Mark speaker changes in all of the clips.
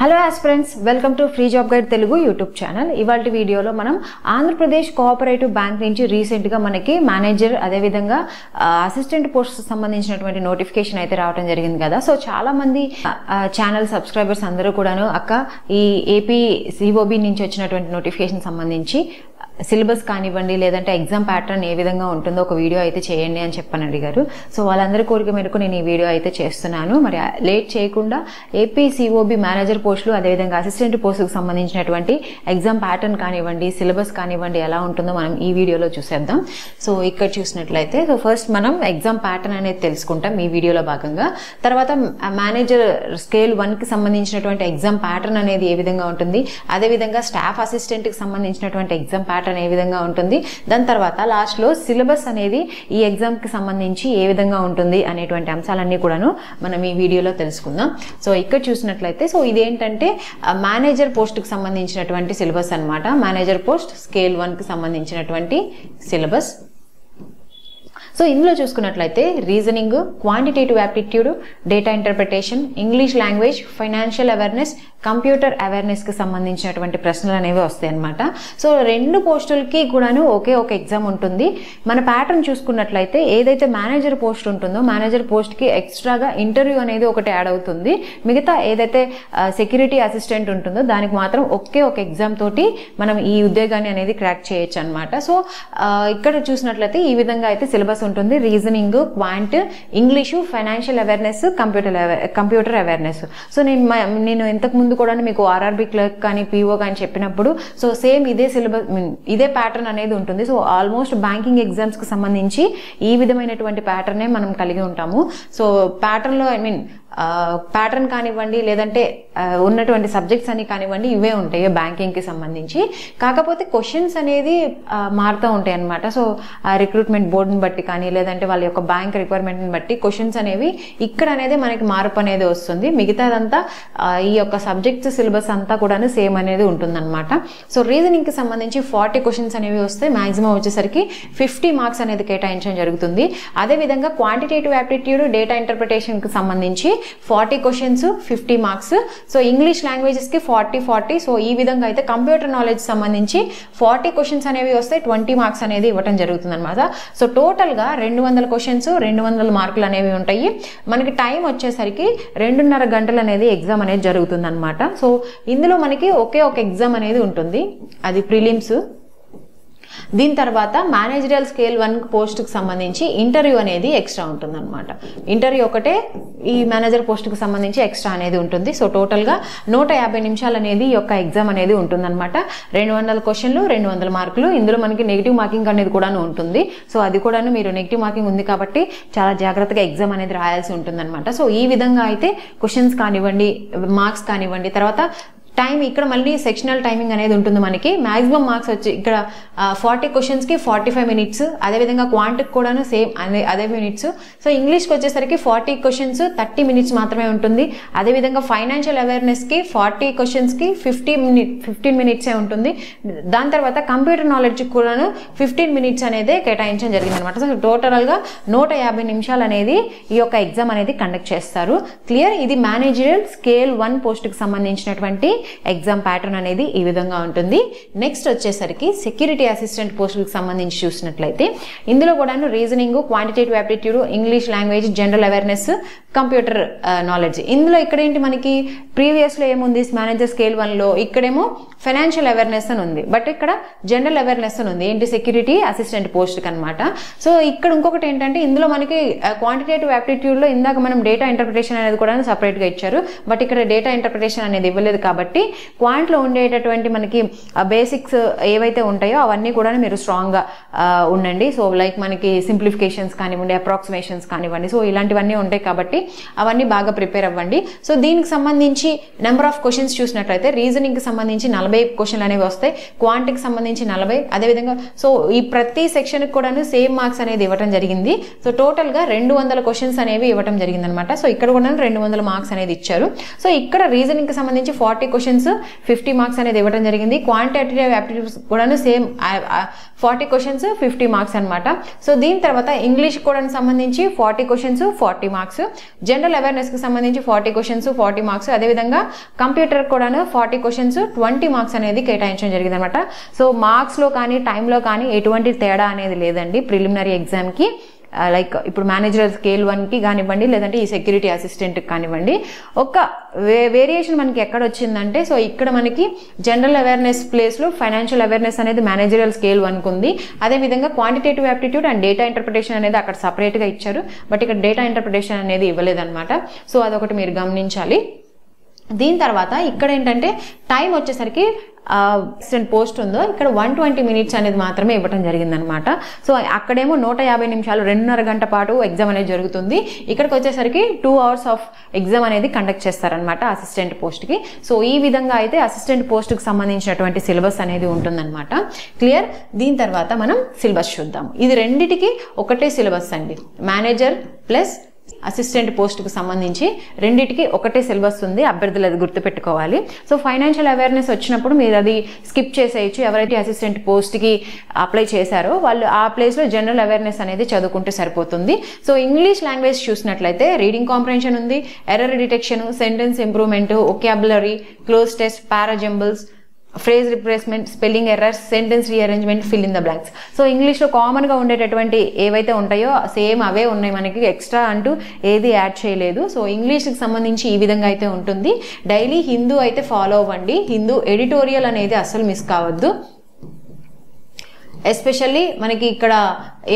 Speaker 1: Hello aspirants, welcome to free job guide Telugu YouTube channel. ఇవాళ వీడియోలో మనం ఆంధ్రప్రదేశ్ కోఆపరేటివ్ బ్యాంక్ నుంచి రీసెంట్గా మనకి మేనేజర్ అదేవిధంగా అసిస్టెంట్ పోస్ట్ సంబంధించినటువంటి నోటిఫికేషన్ అయితే రావడం జరిగింది కదా. సో చాలా మంది ఛానల్ సబ్స్క్రైబర్స్ అందరూ కూడాను అక్క ఈ ఏపీ సిఓబి నుంచి వచ్చినటువంటి నోటిఫికేషన్ సంబంధించి సిలబస్ కానివ్వండి లేదంటే ఎగ్జామ్ ప్యాటర్న్ ఏ విధంగా ఉంటుందో ఒక వీడియో అయితే చేయండి అని చెప్పని అడిగారు. సో వాళ్ళందరి కోరిక మేరకు నేను ఈ వీడియో అయితే చేస్తున్నాను. మరి లేట్ చేయకుండా ఏపీ సిఓబి మేనేజర్ పోస్టులు అదేవిధంగా అసిస్టెంట్ పోస్టులకు సంబంధించినటువంటి ఎగ్జామ్ ప్యాటర్న్ కానివ్వండి సిలబస్ కానివ్వండి ఎలా ఉంటుందో మనం ఈ వీడియోలో చూసేద్దాం. సో ఇక్కడ చూసినట్లయితే సో ఫస్ట్ మనం ఎగ్జామ్ ప్యాటర్న్ అనేది తెలుసుకుంటాం ఈ వీడియోలో భాగంగా. తర్వాత మేనేజర్ స్కేల్ 1కి సంబంధించినటువంటి ఎగ్జామ్ ప్యాటర్న్ అనేది ఏ విధంగా ఉంటుంది, అదేవిధంగా స్టాఫ్ అసిస్టెంట్కి సంబంధించినటువంటి ఎగ్జామ్ ప్యాటర్న్ ఏ విధంగా ఉంటుంది, దాని తర్వాత లాస్ట్ లో సిలబస్ అనేది ఈ ఎగ్జామ్ కి సంబంధించి ఏ విధంగా ఉంటుంది అనేటువంటి అంశాలన్నీ కూడాను మనం ఈ వీడియోలో తెలుసుకుందాం. సో ఇక్కడ చూసినట్లయితే సో ఇదేంటంటే మేనేజర్ పోస్ట్ కి సంబంధించినటువంటి సిలబస్ అన్నమాట. మేనేజర్ పోస్ట్ స్కేల్ 1కి సంబంధించినటువంటి సిలబస్. సో ఇందులో చూసుకున్నట్లయితే reasoning, quantitative aptitude, data interpretation, English language, financial awareness, computer awareness కి సంబంధించినటువంటి ప్రశ్నలు అనేవి వస్తాయి అనమాట. సో రెండు పోస్టులకి కూడాను ఒకే ఒక ఎగ్జామ్ ఉంటుంది. మన ప్యాటర్న్ చూసుకున్నట్లయితే ఏదైతే మేనేజర్ పోస్ట్ ఉంటుందో మేనేజర్ పోస్ట్ కి ఎక్స్ట్రాగా ఇంటర్వ్యూ అనేది ఒకటి యాడ్ అవుతుంది. మిగతా ఏదైతే సెక్యూరిటీ అసిస్టెంట్ ఉంటుందో దానికి మాత్రం ఒకే ఒక ఎగ్జామ్ తోటి మనం ఈ ఉద్యోగాన్ని అనేది క్రాక్ చేయొచ్చు అనమాట. సో ఇక్కడ చూసినట్లయితే ఈ విధంగా అయితే సిలబస్ ఉంటుంది. Reasoning, quant, English, financial awareness, computer awareness. So నేను ఇంతకు ముందు కూడా మీకు ఆర్ఆర్బి క్లర్క్ కానీ పిఓ కానీ చెప్పినప్పుడు సో సేమ్ ఇదే సిలబస్ ఇదే ప్యాటర్న్ అనేది ఉంటుంది. సో ఆల్మోస్ట్ బ్యాంకింగ్ ఎగ్జామ్స్ కి సంబంధించి ఈ విధమైనటువంటి ప్యాటర్నే మనం కలిగి ఉంటాము. సో ప్యాటర్న్ లో ప్యాటర్న్ కానివ్వండి లేదంటే ఉన్నటువంటి సబ్జెక్ట్స్ అని కానివ్వండి ఇవే ఉంటాయి బ్యాంకింగ్ కి సంబంధించి. కాకపోతే క్వశ్చన్స్ అనేది మారుతూ ఉంటాయి అనమాట. సో రిక్రూట్మెంట్ బోర్డుని బట్టి కానీ లేదంటే వాళ్ళ యొక్క బ్యాంక్ రిక్వైర్మెంట్ని బట్టి క్వశ్చన్స్ అనేవి ఇక్కడ అనేది మనకి మార్పు అనేది వస్తుంది. మిగతాదంతా ఈ యొక్క సబ్జెక్ట్స్ సిలబస్ అంతా కూడా సేమ్ అనేది ఉంటుందన్నమాట. సో రీజనింగ్ కి సంబంధించి 40 క్వశ్చన్స్ అనేవి వస్తే మాక్సిమం వచ్చేసరికి 50 మార్క్స్ అనేది కేటాయించడం జరుగుతుంది. అదేవిధంగా క్వాంటిటేటివ్ యాప్టిట్యూడ్, డేటా ఇంటర్ప్రిటేషన్ కి సంబంధించి 40 questions 50 marks. So English languages కి 40. సో ఈ విధంగా అయితే కంప్యూటర్ నాలెడ్జ్ సంబంధించి 40 క్వశ్చన్స్ అనేవి వస్తే 20 మార్క్స్ అనేది ఇవ్వడం జరుగుతుంది అనమాట. సో టోటల్ గా 200 క్వశ్చన్స్ 200 మార్కులు అనేవి ఉంటాయి. మనకి టైం వచ్చేసరికి 2.5 గంటలు అనేది ఎగ్జామ్ అనేది జరుగుతుంది అనమాట. సో ఇందులో మనకి ఒకే ఒక ఎగ్జామ్ అనేది ఉంటుంది, అది ప్రిలిమ్స్. దీని తర్వాత మేనేజరియల్ స్కేల్ 1 పోస్ట్కి సంబంధించి ఇంటర్వ్యూ అనేది ఎక్స్ట్రా ఉంటుంది అనమాట. ఇంటర్వ్యూ ఒకటే ఈ మేనేజర్ పోస్ట్కి సంబంధించి ఎక్స్ట్రా అనేది ఉంటుంది. సో టోటల్గా 150 నిమిషాలు అనేది ఈ యొక్క ఎగ్జామ్ అనేది ఉంటుంది అనమాట. 200 క్వశ్చన్లు 200 మార్కులు. ఇందులో మనకి నెగిటివ్ మార్కింగ్ అనేది కూడా ఉంటుంది. సో అది కూడా మీరు నెగిటివ్ మార్కింగ్ ఉంది కాబట్టి చాలా జాగ్రత్తగా ఎగ్జామ్ అనేది రాయాల్సి ఉంటుంది అనమాట. సో ఈ విధంగా అయితే క్వశ్చన్స్ కానివ్వండి మార్క్స్ కానివ్వండి. తర్వాత టైం ఇక్కడ మళ్ళీ సెక్షనల్ టైమింగ్ అనేది ఉంటుంది మనకి. మాక్సిమం మార్క్స్ వచ్చి ఇక్కడ 40 క్వశ్చన్స్కి 45 మినిట్స్. అదేవిధంగా క్వాంట్కి కూడాను సేమ్ అదే మినిట్స్. సో ఇంగ్లీష్కి వచ్చేసరికి 40 క్వశ్చన్స్ 30 మినిట్స్ మాత్రమే ఉంటుంది. అదేవిధంగా ఫైనాన్షియల్ అవేర్నెస్కి 40 క్వశ్చన్స్కి 15 మినిట్సే ఉంటుంది. దాని తర్వాత కంప్యూటర్ నాలెడ్జ్కి కూడాను 15 మినిట్స్ అనేది కేటాయించడం జరిగింది అనమాట. సో టోటల్గా 150 నిమిషాలు అనేది ఈ యొక్క ఎగ్జామ్ అనేది కండక్ట్ చేస్తారు. క్లియర్? ఇది మేనేజరియల్ స్కేల్ 1 పోస్ట్కి సంబంధించినటువంటి ఎగ్జామ్ ప్యాటర్న్ అనేది ఈ విధంగా ఉంటుంది. నెక్స్ట్ వచ్చేసరికి సెక్యూరిటీ అసిస్టెంట్ పోస్టులకు సంబంధించి చూసినట్లయితే ఇందులో కూడాను reasoning, quantitative aptitude, English language, general awareness, computer knowledge. ఇందులో ఇక్కడ ఏంటి మనకి ప్రీవియస్ లో ఏముంది మేనేజర్ స్కేల్ 1లో ఇక్కడేమో ఫైనాన్షియల్ అవేర్నెస్ అని ఉంది, బట్ ఇక్కడ జనరల్ అవేర్నెస్ అని ఉంది ఏంటి సెక్యూరిటీ అసిస్టెంట్ పోస్ట్కి అనమాట. సో ఇక్కడ ఇంకొకటి ఏంటంటే ఇందులో మనకి క్వాంటిటేటివ్ యాప్టిట్యూడ్ లో ఇందాక మనం డేటా ఇంటర్ప్రిటేషన్ అనేది కూడా సపరేట్ గా ఇచ్చారు, బట్ ఇక్కడ డేటా ఇంటర్ప్రిటేషన్ అనేది ఇవ్వలేదు. కాబట్టి క్వాంట్ లో ఉండేటటువంటి మనకి బేసిక్స్ ఏవైతే ఉంటాయో అవన్నీ కూడా మీరు స్ట్రాంగ్ గా ఉండండి. సో లైక్ మనకి సింప్లిఫికేషన్స్ కానివ్వండి, అప్రాక్సిమేషన్స్ కానివ్వండి, సో ఇలాంటివన్నీ ఉంటాయి కాబట్టి అవన్నీ బాగా ప్రిపేర్ అవ్వండి. సో దీనికి సంబంధించి నెంబర్ ఆఫ్ క్వశ్చన్స్ చూసినట్లయితే రీజనింగ్ కి సంబంధించి 40 క్వశ్చన్లు అనేవి వస్తాయి, క్వాంట్కి సంబంధించి 40. అదేవిధంగా సో ఈ ప్రతి సెక్షన్ కి కూడా సేమ్ మార్క్స్ అనేది ఇవ్వడం జరిగింది. సో టోటల్ గా 200 క్వశ్చన్స్ అనేవి ఇవ్వడం జరిగింది అనమాట. సో ఇక్కడ కూడా 200 మార్క్స్ అనేది ఇచ్చారు. సో ఇక్కడ రీజనింగ్ కి సంబంధించి 40 క్వశ్చన్స్ 50 మార్క్స్ అనేది ఇవ్వడం జరిగింది. క్వాంటిటేటివ్ యాప్టిట్యూడ్స్ కూడాను సేమ్ 40 క్వశ్చన్స్ 50 మార్క్స్ అనమాట. సో దీని తర్వాత ఇంగ్లీష్ కూడా సంబంధించి 40 క్వశ్చన్స్ 40 మార్క్స్, జనరల్ అవేర్నెస్కి సంబంధించి 40 క్వశ్చన్స్ 40 మార్క్స్, అదేవిధంగా కంప్యూటర్ కూడాను 40 క్వశ్చన్స్ 20 మార్క్స్ అనేది కేటాయించడం జరిగింది అనమాట. సో మార్క్స్లో కానీ టైంలో కానీ ఎటువంటి తేడా అనేది లేదండి ప్రిలిమినరీ ఎగ్జామ్కి. లైక్ ఇప్పుడు మేనేజర్ స్కేల్ 1కి కానివ్వండి, లేదంటే ఈ సెక్యూరిటీ అసిస్టెంట్కి కానివ్వండి. ఒక వేరియేషన్ మనకి ఎక్కడ వచ్చిందంటే, సో ఇక్కడ మనకి జనరల్ అవేర్నెస్ ప్లేస్లో ఫైనాన్షియల్ అవేర్నెస్ అనేది మేనేజరియల్ స్కేల్ 1కి ఉంది. అదేవిధంగా quantitative aptitude and data interpretation అనేది అక్కడ సపరేట్గా ఇచ్చారు, బట్ ఇక్కడ డేటా ఇంటర్ప్రిటేషన్ అనేది ఇవ్వలేదన్నమాట. సో అదొకటి మీరు గమనించాలి. దీని తర్వాత ఇక్కడ ఏంటంటే టైం వచ్చేసరికి అసిస్టెంట్ పోస్ట్ ఉందో ఇక్కడ 120 మినిట్స్ అనేది మాత్రమే ఇవ్వడం జరిగిందనమాట. సో అక్కడేమో 150 నిమిషాలు 2.5 గంట పాటు ఎగ్జామ్ అనేది జరుగుతుంది. ఇక్కడికి వచ్చేసరికి 2 hours ఆఫ్ ఎగ్జామ్ అనేది కండక్ట్ చేస్తారనమాట అసిస్టెంట్ పోస్ట్కి. సో ఈ విధంగా అయితే అసిస్టెంట్ పోస్ట్కి సంబంధించినటువంటి సిలబస్ అనేది ఉంటుందన్నమాట. క్లియర్. దీని తర్వాత మనం సిలబస్ చూద్దాం. ఇది రెండిటికి ఒకటే సిలబస్ అండి. మేనేజర్ ప్లస్ అసిస్టెంట్ పోస్ట్కి సంబంధించి రెండింటికి ఒకటే సిలబస్ ఉంది, అభ్యర్థులు అది గుర్తుపెట్టుకోవాలి. సో ఫైనాన్షియల్ అవేర్నెస్ వచ్చినప్పుడు మీరు అది స్కిప్ చేసేయచ్చు. ఎవరైతే అసిస్టెంట్ పోస్ట్కి అప్లై చేశారో వాళ్ళు ఆ ప్లేస్లో జనరల్ అవేర్నెస్ అనేది చదువుకుంటే సరిపోతుంది. సో ఇంగ్లీష్ లాంగ్వేజ్ చూసినట్లయితే రీడింగ్ కాంప్రహెన్షన్ ఉంది, error detection, sentence improvement, vocabulary, cloze test, parajumbles, phrase replacement, spelling errors, sentence rearrangement, fill in the blanks. So ఇంగ్లీష్లో కామన్గా ఉండేటటువంటి ఏవైతే ఉంటాయో సేమ్ అవే ఉన్నాయి, మనకి ఎక్స్ట్రా అంటూ ఏది యాడ్ చేయలేదు. సో ఇంగ్లీష్కి సంబంధించి ఈ విధంగా అయితే ఉంటుంది. డైలీ హిందూ అయితే ఫాలో అవ్వండి. హిందూ ఎడిటోరియల్ అనేది అస్సలు మిస్ కావద్దు. ఎస్పెషల్లీ మనకి ఇక్కడ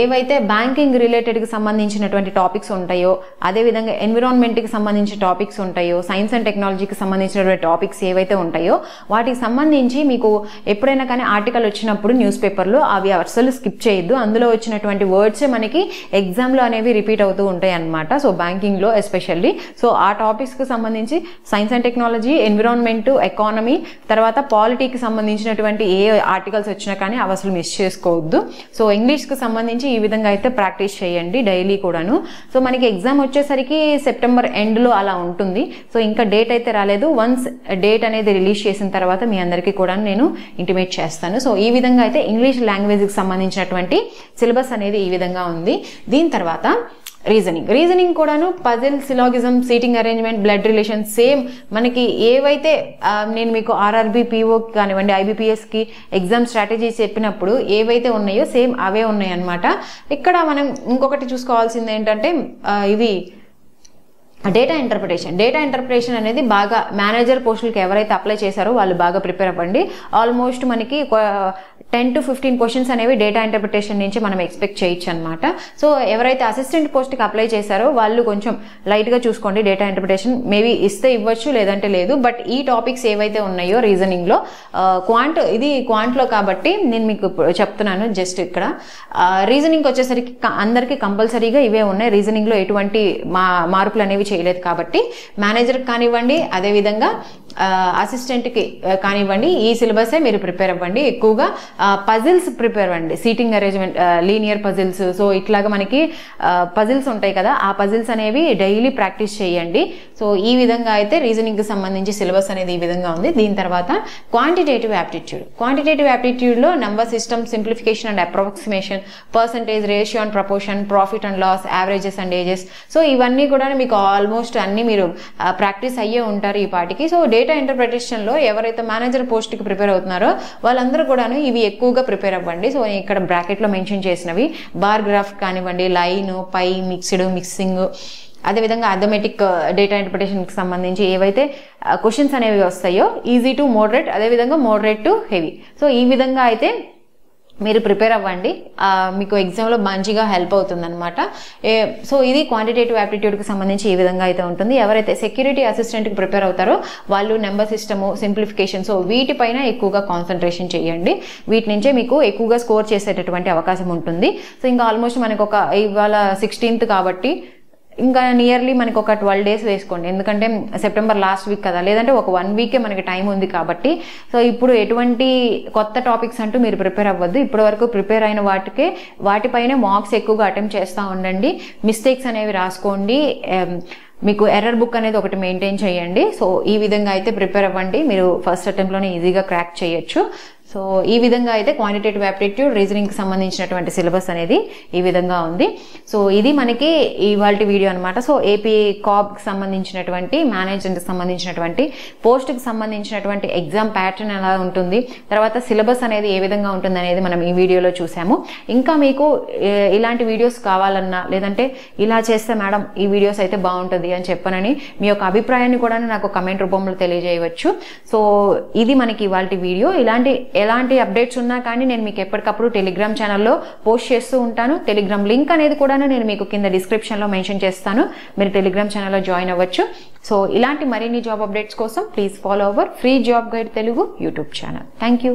Speaker 1: ఏవైతే బ్యాంకింగ్ రిలేటెడ్కి సంబంధించినటువంటి టాపిక్స్ ఉంటాయో, అదేవిధంగా ఎన్విరాన్మెంట్కి సంబంధించిన టాపిక్స్ ఉంటాయో, సైన్స్ అండ్ టెక్నాలజీకి సంబంధించినటువంటి టాపిక్స్ ఏవైతే ఉంటాయో వాటికి సంబంధించి మీకు ఎప్పుడైనా కానీ ఆర్టికల్ వచ్చినప్పుడు న్యూస్ పేపర్లో అవి అసలు స్కిప్ చేయొద్దు. అందులో వచ్చినటువంటి వర్డ్సే మనకి ఎగ్జామ్లో అనేవి రిపీట్ అవుతూ ఉంటాయి అన్నమాట. సో బ్యాంకింగ్లో ఎస్పెషల్లీ సో ఆ టాపిక్స్కి సంబంధించి science and technology, environment, economy, తర్వాత పాలిటీకి సంబంధించినటువంటి ఏ ఆర్టికల్స్ వచ్చినా కానీ అవి అసలు మిస్ చేసుకోవద్దు. సో ఇంగ్లీష్కి సంబంధించి ఈ విధంగా అయితే ప్రాక్టీస్ చేయండి డైలీ కూడాను. సో మనకి ఎగ్జామ్ వచ్చేసరికి సెప్టెంబర్ ఎండ్లో అలా ఉంటుంది. సో ఇంకా డేట్ అయితే రాలేదు. వన్స్ డేట్ అనేది రిలీజ్ చేసిన తర్వాత మీ అందరికీ కూడా నేను ఇంటిమేట్ చేస్తాను. సో ఈ విధంగా అయితే ఇంగ్లీష్ లాంగ్వేజ్కి సంబంధించినటువంటి సిలబస్ అనేది ఈ విధంగా ఉంది. దీని తర్వాత రీజనింగ్ కూడాను puzzle, syllogism, seating arrangement, blood relation same మనకి ఏవైతే నేను మీకు ఆర్ఆర్బి, పిఓకి కానివ్వండి, ఐబీపీఎస్కి ఎగ్జామ్ స్ట్రాటజీస్ చెప్పినప్పుడు ఏవైతే ఉన్నాయో సేమ్ అవే ఉన్నాయి అన్నమాట. ఇక్కడ మనం ఇంకొకటి చూసుకోవాల్సింది ఏంటంటే ఇవి డేటా ఇంటర్ప్రిటేషన్ అనేది బాగా మేనేజర్ పోస్టులకి ఎవరైతే అప్లై చేశారో వాళ్ళు బాగా ప్రిపేర్ అవ్వండి. ఆల్మోస్ట్ మనకి 10 to 15 క్వశ్చన్స్ అనేవి డేటా ఇంటర్ప్రిటేషన్ నుంచి మనం ఎక్స్పెక్ట్ చేయొచ్చు అనమాట. సో ఎవరైతే అసిస్టెంట్ పోస్ట్కి అప్లై చేశారో వాళ్ళు కొంచెం లైట్గా చూసుకోండి. డేటా ఇంటర్ప్రిటేషన్ మేబీ ఇస్తే ఇవ్వచ్చు, లేదంటే లేదు. బట్ ఈ టాపిక్స్ ఏవైతే ఉన్నాయో రీజనింగ్లో ఇది క్వాంట్లో కాబట్టి నేను మీకు చెప్తున్నాను. జస్ట్ ఇక్కడ రీజనింగ్ వచ్చేసరికి అందరికీ కంపల్సరీగా ఇవే ఉన్నాయి. రీజనింగ్లో ఎటువంటి మార్పులు అనేవి చేయలేదు కాబట్టి మేనేజర్కి కానివ్వండి, అదేవిధంగా అసిస్టెంట్కి కానివ్వండి ఈ సిలబసే మీరు ప్రిపేర్ అవ్వండి. ఎక్కువగా పజిల్స్ ప్రిపేర్ అవ్వండి, seating arrangement, linear puzzles. So ఇట్లాగా మనకి పజిల్స్ ఉంటాయి కదా, ఆ పజిల్స్ అనేవి డైలీ ప్రాక్టీస్ చేయండి. సో ఈ విధంగా అయితే రీజనింగ్కి సంబంధించి సిలబస్ అనేది ఈ విధంగా ఉంది. దీని తర్వాత క్వాంటిటేటివ్ యాప్టిట్యూడ్లో number system, simplification and approximation, percentage, ratio and proportion, profit and loss, averages and ages. So ఇవన్నీ కూడా మీకు ఆల్మోస్ట్ అన్ని మీరు ప్రాక్టీస్ అయ్యే ఉంటారు ఈ పాటికి. సో డేటా ఇంటర్ప్రిటేషన్లో ఎవరైతే మేనేజర్ పోస్ట్కి ప్రిపేర్ అవుతున్నారో వాళ్ళందరూ కూడాను ఇవి ఎక్కువగా ప్రిపేర్ అవ్వండి. సో ఇక్కడ బ్రాకెట్లో మెన్షన్ చేసినవి బార్ గ్రాఫ్ కానివ్వండి, లైన్, పై, మిక్సింగ్, అదేవిధంగా అథమెటిక్ డేటా ఇంటర్ప్రిటేషన్కి సంబంధించి ఏవైతే క్వశ్చన్స్ అనేవి వస్తాయో ఈజీ టు మోడరేట్, అదేవిధంగా మోడరేట్ టు హెవీ. సో ఈ విధంగా అయితే మీరు ప్రిపేర్ అవ్వండి. మీకు ఎగ్జామ్లో మంచిగా హెల్ప్ అవుతుందన్నమాట. సో ఇది క్వాంటిటేటివ్ యాప్టిట్యూడ్కి సంబంధించి ఈ విధంగా అయితే ఉంటుంది. ఎవరైతే సెక్యూరిటీ అసిస్టెంట్కి ప్రిపేర్ అవుతారో వాళ్ళు నెంబర్ సిస్టము, సింప్లిఫికేషన్, సో వీటిపైన ఎక్కువగా కాన్సన్ట్రేషన్ చేయండి. వీటి నుంచే మీకు ఎక్కువగా స్కోర్ చేసేటటువంటి అవకాశం ఉంటుంది. సో ఇంకా ఆల్మోస్ట్ మనకు ఇవాళ 16th కాబట్టి ఇంకా నియర్లీ మనకి ఒక 12 days వేసుకోండి, ఎందుకంటే సెప్టెంబర్ లాస్ట్ వీక్ కదా, లేదంటే ఒక 1 week మనకి టైం ఉంది కాబట్టి. సో ఇప్పుడు ఎటువంటి కొత్త టాపిక్స్ అంటూ మీరు ప్రిపేర్ అవ్వద్దు. ఇప్పటి వరకు ప్రిపేర్ అయిన వాటిపైనే మార్క్స్ ఎక్కువగా అటెంప్ట్ చేస్తూ ఉండండి. మిస్టేక్స్ అనేవి రాసుకోండి, మీకు ఎర్రర్ బుక్ అనేది ఒకటి మెయింటైన్ చేయండి. సో ఈ విధంగా అయితే ప్రిపేర్ అవ్వండి, మీరు ఫస్ట్ అటెంప్ట్లోనే ఈజీగా క్రాక్ చేయొచ్చు. సో ఈ విధంగా అయితే క్వాంటిటేటివ్ యాప్టిట్యూడ్ రీజనింగ్కి సంబంధించినటువంటి సిలబస్ అనేది ఈ విధంగా ఉంది. సో ఇది మనకి ఇవాల్టి వీడియో అనమాట. సో ఏపీ కాబ్కి సంబంధించినటువంటి మేనేజ్మెంట్కి సంబంధించినటువంటి పోస్ట్కి సంబంధించినటువంటి ఎగ్జామ్ ప్యాటర్న్ ఎలా ఉంటుంది, తర్వాత సిలబస్ అనేది ఏ విధంగా ఉంటుంది అనేది మనం ఈ వీడియోలో చూసాము. ఇంకా మీకు ఇలాంటి వీడియోస్ కావాలన్నా, లేదంటే ఇలా చేస్తే మేడం ఈ వీడియోస్ అయితే బాగుంటుంది అని చెప్పనని మీ యొక్క అభిప్రాయాన్ని కూడా నాకు కమెంట్ రూపంలో తెలియజేయవచ్చు. సో ఇది మనకి ఇవాల్టి వీడియో. ఎలాంటి అప్డేట్స్ ఉన్నా కానీ నేను మీకు ఎప్పటికప్పుడు టెలిగ్రామ్ ఛానల్లో పోస్ట్ చేస్తూ ఉంటాను. టెలిగ్రామ్ లింక్ అనేది కూడా నేను మీకు కింద డిస్క్రిప్షన్లో మెన్షన్ చేస్తాను, మీరు టెలిగ్రామ్ ఛానల్లో జాయిన్ అవ్వచ్చు. సో ఇలాంటి మరిన్ని జాబ్ అప్డేట్స్ కోసం please follow our free job guide Telugu YouTube channel. Thank you.